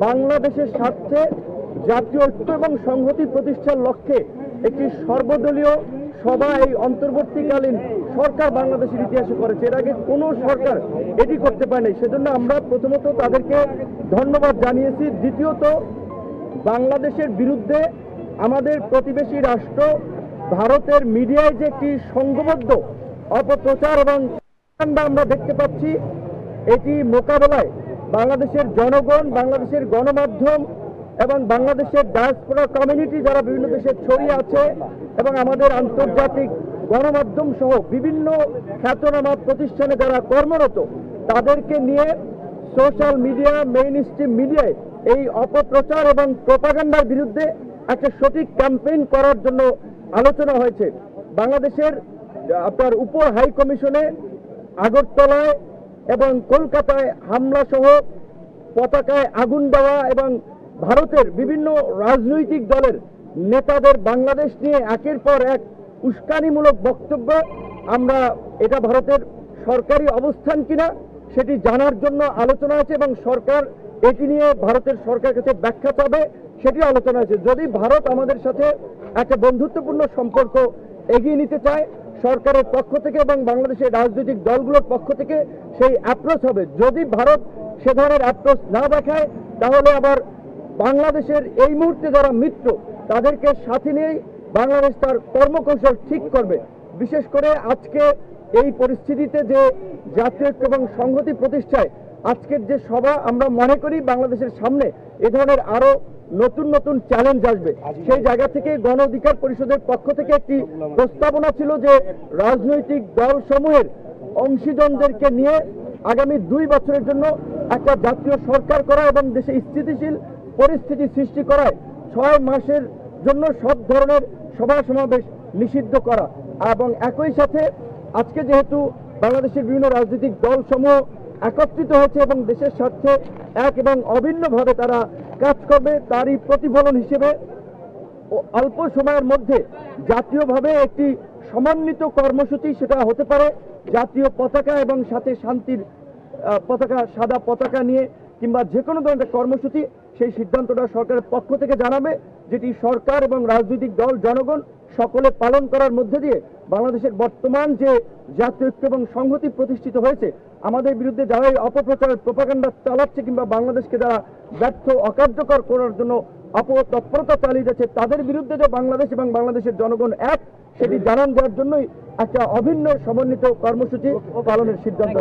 বাংলাদেশের স্বার্থে জাতীয় ঐক্য এবং সংহতি প্রতিষ্ঠার লক্ষ্যে একটি সর্বদলীয় সভা এই অন্তর্বর্তীকালীন সরকার বাংলাদেশের ইতিহাসে করেছে। এর আগে কোনো সরকার এটি করতে পারেনি। সেজন্য আমরা প্রথমত তাদেরকে ধন্যবাদ জানিয়েছি। দ্বিতীয়ত, বাংলাদেশের বিরুদ্ধে আমাদের প্রতিবেশী রাষ্ট্র ভারতের মিডিয়ায় যে একটি সংঘবদ্ধ অপপ্রচার এবং আমরা দেখতে পাচ্ছি, এটি মোকাবেলায় বাংলাদেশের জনগণ, বাংলাদেশের গণমাধ্যম এবং বাংলাদেশের ডায়াসপোরা কমিউনিটি যারা বিভিন্ন দেশে ছড়িয়ে আছে এবং আমাদের আন্তর্জাতিক গণমাধ্যম সহ বিভিন্ন খ্যাতনামা প্রতিষ্ঠানে যারা কর্মরত, তাদেরকে নিয়ে সোশ্যাল মিডিয়া, মেইনস্ট্রিম মিডিয়ায় এই অপপ্রচার এবং প্রপাগান্ডার বিরুদ্ধে একটা সঠিক ক্যাম্পেইন করার জন্য আলোচনা হয়েছে। বাংলাদেশের আপনার উপ হাই কমিশনে আগরতলায় এবং কলকাতায় হামলা সহ পতাকায় আগুন দেওয়া এবং ভারতের বিভিন্ন রাজনৈতিক দলের নেতাদের বাংলাদেশ নিয়ে একের পর এক উস্কানিমূলক বক্তব্য, আমরা এটা ভারতের সরকারি অবস্থান কিনা সেটি জানার জন্য আলোচনা আছে এবং সরকার এটি নিয়ে ভারতের সরকারের কাছে ব্যাখ্যা পাবে, সেটি আলোচনা আছে। যদি ভারত আমাদের সাথে একটা বন্ধুত্বপূর্ণ সম্পর্ক এগিয়ে নিতে চায় সরকারের পক্ষ থেকে এবং বাংলাদেশের রাজনৈতিক দলগুলোর পক্ষ থেকে সেই অ্যাপ্রোচ হবে। যদি ভারত সে ধরনের অ্যাপ্রোচ না দেখায় তাহলে আবার বাংলাদেশের এই মুহূর্তে যারা মিত্র তাদেরকে সাথে নিয়েই বাংলাদেশ তার কর্মকৌশল ঠিক করবে। বিশেষ করে আজকে এই পরিস্থিতিতে যে জাতীয় ঐক্য এবং সংহতি প্রতিষ্ঠায় আজকের যে সভা, আমরা মনে করি বাংলাদেশের সামনে এ ধরনের আরো নতুন নতুন চ্যালেঞ্জ আসবে। সেই জায়গা থেকে গণ অধিকার পরিষদের পক্ষ থেকে একটি প্রস্তাবনা ছিল যে রাজনৈতিক দলসমূহের অংশীজনদেরকে নিয়ে আগামী 2 বছরের জন্য একটা জাতীয় সরকার করা এবং দেশে স্থিতিশীল পরিস্থিতি সৃষ্টি করায় 6 মাসের জন্য সব ধরনের সভা সমাবেশ নিষিদ্ধ করা এবং একই সাথে আজকে যেহেতু বাংলাদেশের বিভিন্ন রাজনৈতিক দলসমূহ একত্রিত হয়েছে এবং দেশের স্বার্থে এক এবং অভিন্নভাবে তারা কাজ করবে, তারই প্রতিফলন হিসেবে অল্প সময়ের মধ্যে জাতীয়ভাবে একটি সমন্বিত কর্মসূচি, সেটা হতে পারে জাতীয় পতাকা এবং সাথে শান্তির পতাকা, সাদা পতাকা নিয়ে কিংবা যে কোনো ধরনের কর্মসূচি, সেই সিদ্ধান্তটা সরকারের পক্ষ থেকে জানাবে, যেটি সরকার এবং রাজনৈতিক দল, জনগণ সকলে পালন করার মধ্যে দিয়ে বাংলাদেশের বর্তমান যে জাতীয় ঐক্য এবং সংহতি প্রতিষ্ঠিত হয়েছে, আমাদের বিরুদ্ধে যারা এই অপপ্রচারের প্রপাগান্ডা চালাচ্ছে কিংবা বাংলাদেশকে যারা ব্যর্থ অকার্যকর করার জন্য অপতৎপরতা চালিয়ে যাচ্ছে, তাদের বিরুদ্ধে যে বাংলাদেশ এবং বাংলাদেশের জনগণ এক, সেটি জানান দেওয়ার জন্যই একটা অভিন্ন সমন্বিত কর্মসূচি পালনের সিদ্ধান্ত।